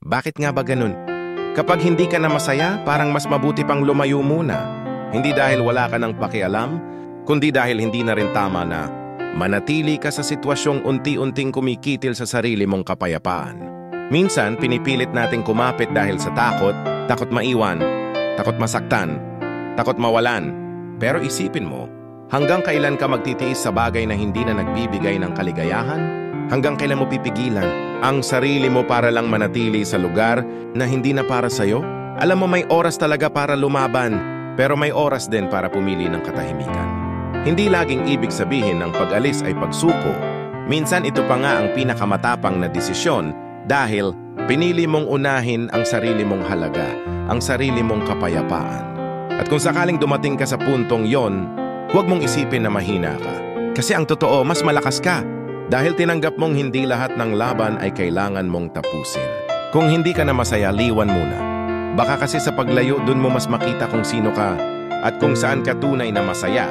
Bakit nga ba ganun? Kapag hindi ka na masaya, parang mas mabuti pang lumayo muna. Hindi dahil wala ka ng pakialam, kundi dahil hindi na rin tama na manatili ka sa sitwasyong unti-unting kumikitil sa sarili mong kapayapaan. Minsan, pinipilit nating kumapit dahil sa takot, takot maiwan, takot masaktan, takot mawalan. Pero isipin mo, hanggang kailan ka magtitiis sa bagay na hindi na nagbibigay ng kaligayahan? Hanggang kailan mo pipigilan ang sarili mo para lang manatili sa lugar na hindi na para sa'yo? Alam mo, may oras talaga para lumaban, pero may oras din para pumili ng katahimikan. Hindi laging ibig sabihin ng pag-alis ay pagsuko. Minsan ito pa nga ang pinakamatapang na desisyon dahil pinili mong unahin ang sarili mong halaga, ang sarili mong kapayapaan. At kung sakaling dumating ka sa puntong yon, huwag mong isipin na mahina ka. Kasi ang totoo, mas malakas ka dahil tinanggap mong hindi lahat ng laban ay kailangan mong tapusin. Kung hindi ka na masaya, liwan muna. Baka kasi sa paglayo, dun mo mas makita kung sino ka at kung saan ka tunay na masaya.